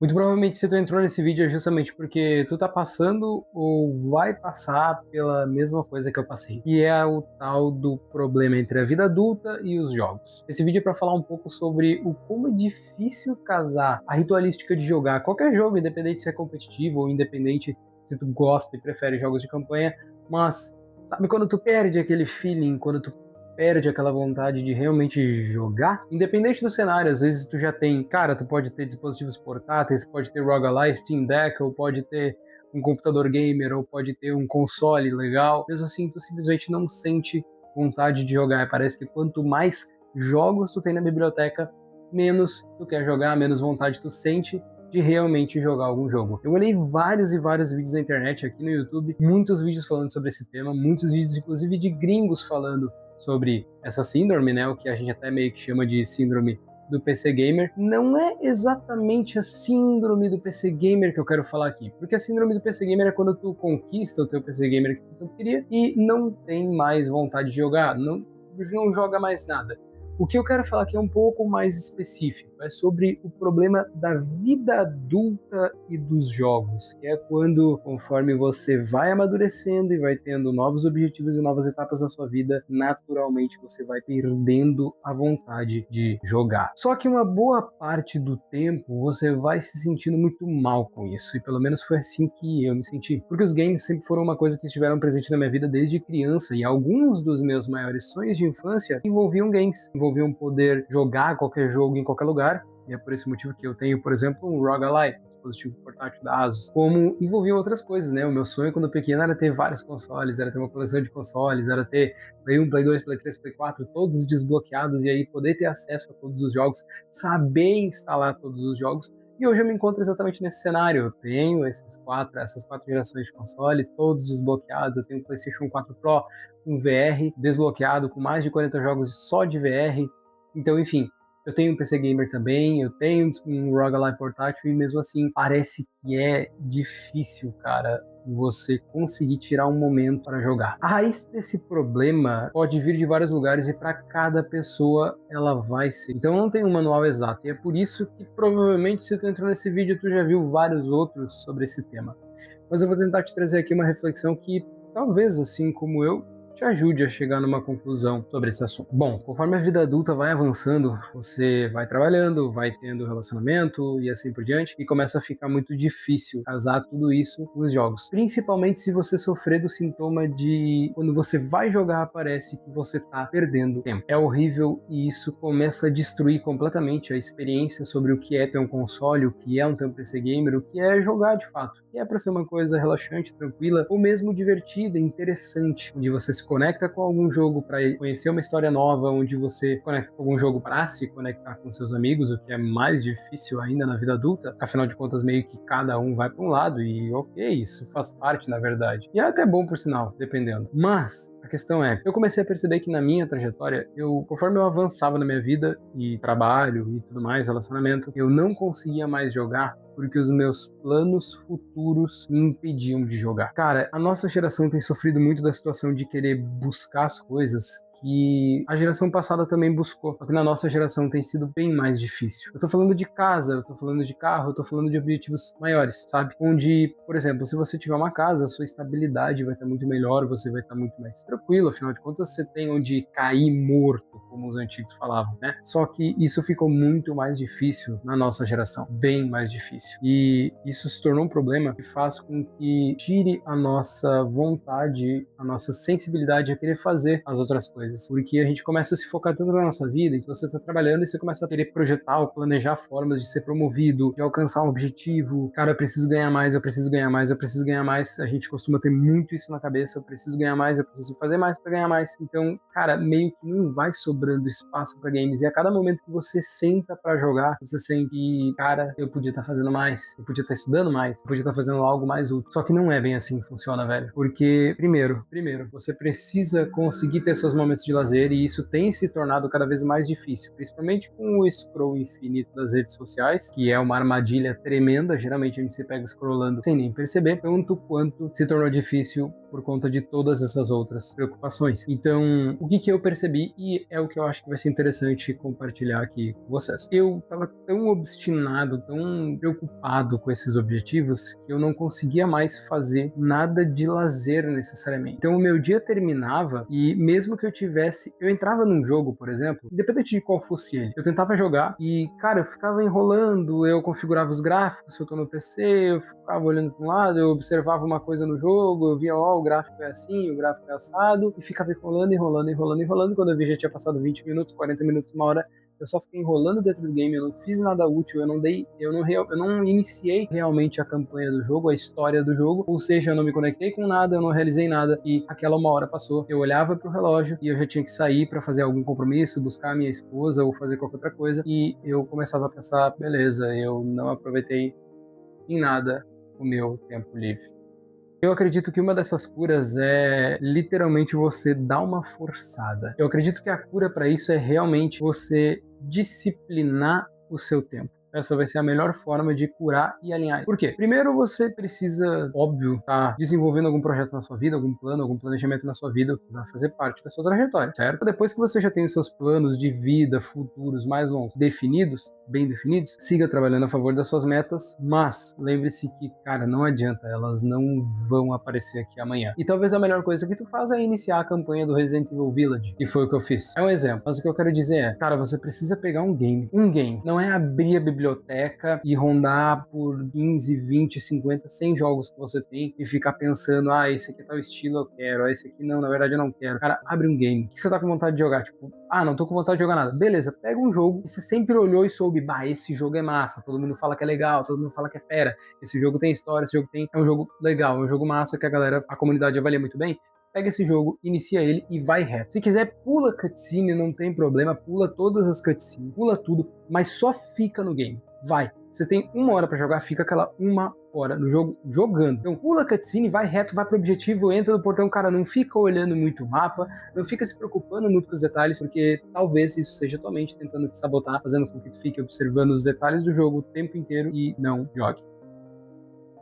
Muito provavelmente se tu entrou nesse vídeo é justamente porque tu tá passando ou vai passar pela mesma coisa que eu passei, e é o tal do problema entre a vida adulta e os jogos. Esse vídeo é para falar um pouco sobre o como é difícil casar a ritualística de jogar qualquer jogo, independente se é competitivo ou independente se tu gosta e prefere jogos de campanha, mas sabe quando tu perde aquele feeling, quando tu perde aquela vontade de realmente jogar, independente do cenário. Às vezes tu já tem, cara, tu pode ter dispositivos portáteis, pode ter roguelike, Steam Deck, ou pode ter um computador gamer, ou pode ter um console legal. Mesmo assim, tu simplesmente não sente vontade de jogar. Parece que quanto mais jogos tu tem na biblioteca, menos tu quer jogar, menos vontade tu sente de realmente jogar algum jogo. Eu olhei vários e vários vídeos na internet, aqui no YouTube, muitos vídeos falando sobre esse tema, muitos vídeos inclusive de gringos falando sobre essa síndrome, né, o que a gente até meio que chama de síndrome do PC Gamer. Não é exatamente a síndrome do PC Gamer que eu quero falar aqui, porque a síndrome do PC Gamer é quando tu conquista o teu PC Gamer que tu tanto queria e não tem mais vontade de jogar, não joga mais nada. O que eu quero falar aqui é um pouco mais específico, é sobre o problema da vida adulta e dos jogos, que é quando, conforme você vai amadurecendo e vai tendo novos objetivos e novas etapas na sua vida, naturalmente você vai perdendo a vontade de jogar. Só que uma boa parte do tempo você vai se sentindo muito mal com isso, e pelo menos foi assim que eu me senti, porque os games sempre foram uma coisa que estiveram presente na minha vida desde criança, e alguns dos meus maiores sonhos de infância envolviam games, envolviam poder jogar qualquer jogo em qualquer lugar, e é por esse motivo que eu tenho, por exemplo, um ROG Ally, dispositivo portátil da ASUS, como envolviam outras coisas, né? O meu sonho quando pequeno era ter vários consoles, era ter uma coleção de consoles, era ter Play 1, Play 2, Play 3, Play 4, todos desbloqueados, e aí poder ter acesso a todos os jogos, saber instalar todos os jogos. E hoje eu me encontro exatamente nesse cenário. Eu tenho essas quatro gerações de console, todos desbloqueados. Eu tenho o PlayStation 4 Pro com VR desbloqueado, com mais de 40 jogos só de VR. Então, enfim, eu tenho um PC Gamer também, eu tenho um ROG Ally portátil, e mesmo assim parece que é difícil, cara, você conseguir tirar um momento para jogar. A raiz desse problema pode vir de vários lugares e para cada pessoa ela vai ser. Então não tem um manual exato, e é por isso que provavelmente se tu entrou nesse vídeo tu já viu vários outros sobre esse tema. Mas eu vou tentar te trazer aqui uma reflexão que talvez, assim como eu, te ajude a chegar numa conclusão sobre esse assunto. Bom, conforme a vida adulta vai avançando, você vai trabalhando, vai tendo relacionamento e assim por diante, e começa a ficar muito difícil casar tudo isso com os jogos. Principalmente se você sofrer do sintoma de quando você vai jogar, parece que você tá perdendo tempo. É horrível e isso começa a destruir completamente a experiência sobre o que é ter um console, o que é um teu PC Gamer, o que é jogar de fato. Que é para ser uma coisa relaxante, tranquila, ou mesmo divertida, interessante, onde você se conecta com algum jogo para conhecer uma história nova, onde você se conecta com algum jogo para se conectar com seus amigos, o que é mais difícil ainda na vida adulta. Afinal de contas, meio que cada um vai para um lado e ok, isso faz parte, na verdade. E é até bom, por sinal, dependendo. Mas a questão é, eu comecei a perceber que na minha trajetória, conforme eu avançava na minha vida e trabalho e tudo mais, relacionamento, eu não conseguia mais jogar porque os meus planos futuros me impediam de jogar. Cara, a nossa geração tem sofrido muito da situação de querer buscar as coisas que a geração passada também buscou, só que na nossa geração tem sido bem mais difícil. Eu tô falando de casa, eu tô falando de carro, eu tô falando de objetivos maiores, sabe? Onde, por exemplo, se você tiver uma casa, a sua estabilidade vai estar muito melhor, você vai estar muito mais tranquilo, afinal de contas você tem onde cair morto, como os antigos falavam, né? Só que isso ficou muito mais difícil na nossa geração, bem mais difícil. E isso se tornou um problema que faz com que tire a nossa vontade, a nossa sensibilidade a querer fazer as outras coisas. Porque a gente começa a se focar tanto na nossa vida, então você está trabalhando e você começa a querer projetar ou planejar formas de ser promovido, de alcançar um objetivo. Cara, eu preciso ganhar mais, eu preciso ganhar mais, eu preciso ganhar mais. A gente costuma ter muito isso na cabeça, eu preciso ganhar mais, eu preciso fazer mais para ganhar mais. Então, cara, meio que não vai sobrando espaço para games. E a cada momento que você senta para jogar, você sente que, cara, eu podia estar fazendo mais, eu podia estar estudando mais, eu podia estar fazendo algo mais útil. Só que não é bem assim que funciona, velho. Porque, primeiro, você precisa conseguir ter seus momentos momentos de lazer e isso tem se tornado cada vez mais difícil, principalmente com o scroll infinito das redes sociais, que é uma armadilha tremenda. Geralmente a gente se pega scrollando sem nem perceber, tanto quanto se tornou difícil por conta de todas essas outras preocupações. Então, o que eu percebi, e é o que eu acho que vai ser interessante compartilhar aqui com vocês. Eu estava tão obstinado, tão preocupado com esses objetivos, que eu não conseguia mais fazer nada de lazer necessariamente. Então, o meu dia terminava e mesmo que eu entrava num jogo, por exemplo, independente de qual fosse ele, eu tentava jogar e, cara, eu ficava enrolando, eu configurava os gráficos, se eu tô no PC, eu ficava olhando para um lado, eu observava uma coisa no jogo, eu via, o gráfico é assim, o gráfico é assado, e ficava enrolando. Quando eu vi, já tinha passado 20 minutos, 40 minutos, uma hora, eu só fiquei enrolando dentro do game, eu não fiz nada útil, eu não iniciei realmente a campanha do jogo, a história do jogo, ou seja, eu não me conectei com nada, eu não realizei nada, e aquela uma hora passou, eu olhava pro relógio, e eu já tinha que sair para fazer algum compromisso, buscar a minha esposa, ou fazer qualquer outra coisa, e eu começava a pensar, beleza, eu não aproveitei em nada o meu tempo livre. Eu acredito que uma dessas curas é literalmente você dar uma forçada. Eu acredito que a cura para isso é realmente você disciplinar o seu tempo. Essa vai ser a melhor forma de curar e alinhar. Por quê? Primeiro você precisa, óbvio, estar desenvolvendo algum projeto na sua vida, algum plano, algum planejamento na sua vida que vai fazer parte da sua trajetória, certo? Depois que você já tem os seus planos de vida futuros mais longos definidos, bem definidos, siga trabalhando a favor das suas metas, mas lembre-se que, cara, não adianta, elas não vão aparecer aqui amanhã. E talvez a melhor coisa que tu faz é iniciar a campanha do Resident Evil Village, que foi o que eu fiz. É um exemplo, mas o que eu quero dizer é, cara, você precisa pegar um game, não é abrir a biblioteca e rondar por 15, 20, 50, 100 jogos que você tem e ficar pensando, esse aqui é tal estilo, eu quero, esse aqui não, na verdade eu não quero. Cara, abre um game. O que você tá com vontade de jogar? Tipo, não tô com vontade de jogar nada. Beleza, pega um jogo que você sempre olhou e soube, esse jogo é massa, todo mundo fala que é legal, todo mundo fala que é fera, esse jogo tem história, é um jogo legal, é um jogo massa que a comunidade avalia muito bem. Pega esse jogo, inicia ele e vai reto. Se quiser, pula cutscene, não tem problema, pula todas as cutscenes, pula tudo, mas só fica no game. Vai. Você tem uma hora pra jogar, fica aquela uma hora no jogo jogando. Então pula a cutscene, vai reto, vai pro objetivo, entra no portão, cara, não fica olhando muito o mapa, não fica se preocupando muito com os detalhes, porque talvez isso seja tua mente tentando te sabotar, fazendo com que tu fique observando os detalhes do jogo o tempo inteiro e não jogue.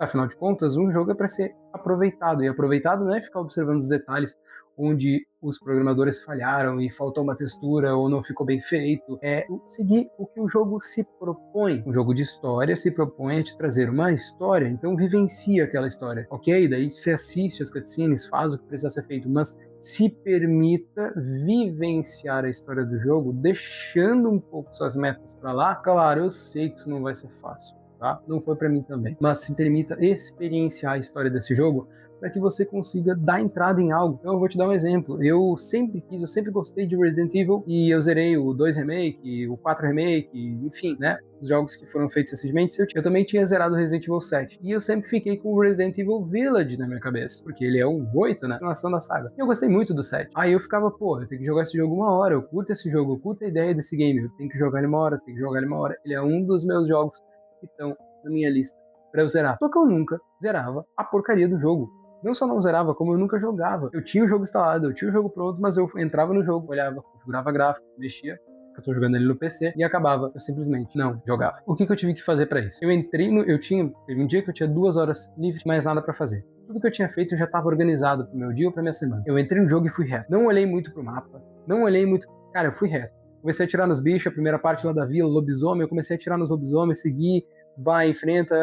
Afinal de contas, um jogo é para ser aproveitado, e aproveitado não é ficar observando os detalhes onde os programadores falharam e faltou uma textura ou não ficou bem feito, é seguir o que o jogo se propõe. Um jogo de história se propõe a te trazer uma história, então vivencia aquela história, ok? Daí você assiste as cutscenes, faz o que precisa ser feito, mas se permita vivenciar a história do jogo, deixando um pouco suas metas para lá. Claro, eu sei que isso não vai ser fácil. Tá? Não foi para mim também. Mas se permita experienciar a história desse jogo para que você consiga dar entrada em algo. Então eu vou te dar um exemplo. Eu sempre gostei de Resident Evil e eu zerei o 2 Remake, o 4 Remake, enfim, né? Os jogos que foram feitos recentemente. Eu também tinha zerado o Resident Evil 7. E eu sempre fiquei com o Resident Evil Village na minha cabeça, porque ele é o 8, né? Continuação da saga. E eu gostei muito do 7. Aí eu ficava, eu tenho que jogar esse jogo uma hora, eu curto esse jogo, eu curto a ideia desse game, eu tenho que jogar ele uma hora, Ele é um dos meus jogos que estão na minha lista para eu zerar. Só que eu nunca zerava a porcaria do jogo. Não só não zerava, como eu nunca jogava. Eu tinha o jogo instalado, eu tinha o jogo pronto, mas eu entrava no jogo, olhava, configurava gráfico, mexia, que eu tô jogando ele no PC, e acabava. Eu simplesmente não jogava. O que eu tive que fazer para isso? Teve um dia que eu tinha 2 horas livres, mais nada para fazer. Tudo que eu tinha feito já estava organizado pro meu dia ou pra minha semana. Eu entrei no jogo e fui reto. Não olhei muito pro mapa, Cara, eu fui reto. Comecei a atirar nos bichos, a primeira parte lá da vila, lobisomem, eu comecei a atirar nos lobisomens, seguir, vai, enfrenta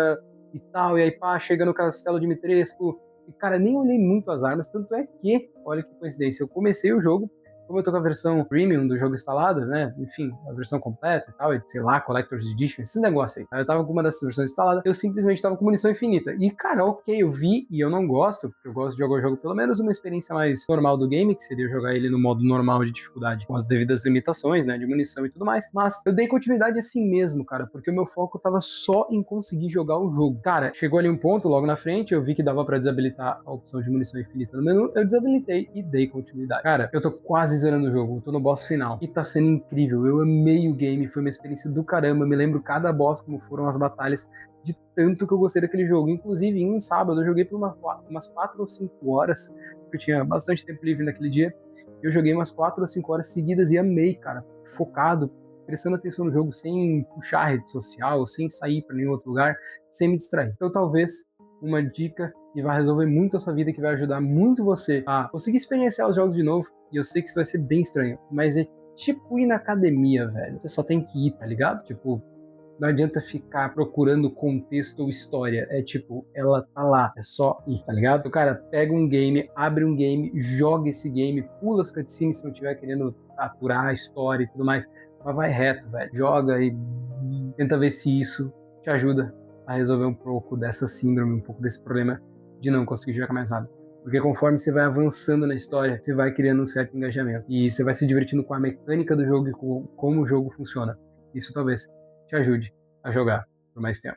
e tal, e aí chega no Castelo Dimitrescu, e cara, nem olhei muito as armas, tanto é que, olha que coincidência, eu comecei o jogo, como eu tô com a versão premium do jogo instalada, né, enfim, a versão completa e tal, e sei lá, Collector's Edition, esses negócios aí, eu tava com uma dessas versões instaladas, eu simplesmente tava com munição infinita, e cara, ok, eu vi, e eu não gosto, porque eu gosto de jogar o jogo pelo menos uma experiência mais normal do game, que seria jogar ele no modo normal de dificuldade, com as devidas limitações, né, de munição e tudo mais, mas eu dei continuidade assim mesmo, cara, porque o meu foco tava só em conseguir jogar o jogo. Cara, chegou ali um ponto, logo na frente, eu vi que dava pra desabilitar a opção de munição infinita no menu, eu desabilitei e dei continuidade. Cara, eu tô quase zerando o jogo, eu tô no boss final, e tá sendo incrível, eu amei o game, foi uma experiência do caramba, me lembro cada boss, como foram as batalhas, de tanto que eu gostei daquele jogo. Inclusive, em um sábado, eu joguei por umas 4 ou 5 horas, eu tinha bastante tempo livre naquele dia. Eu joguei umas 4 ou 5 horas seguidas e amei, cara. Focado, prestando atenção no jogo, sem puxar a rede social, sem sair para nenhum outro lugar, sem me distrair. Então talvez uma dica que vai resolver muito a sua vida, que vai ajudar muito você a conseguir experienciar os jogos de novo. E eu sei que isso vai ser bem estranho, mas é tipo ir na academia, velho. Você só tem que ir, tá ligado? Tipo, não adianta ficar procurando contexto ou história. É tipo, ela tá lá, é só ir, tá ligado? O cara pega um game, abre um game, joga esse game, pula as cutscenes se não tiver querendo aturar a história e tudo mais. Mas vai reto, velho. Joga e tenta ver se isso te ajuda a resolver um pouco dessa síndrome, um pouco desse problema de não conseguir jogar mais nada. Porque conforme você vai avançando na história, você vai criando um certo engajamento. E você vai se divertindo com a mecânica do jogo e com como o jogo funciona. Isso talvez te ajude a jogar por mais tempo.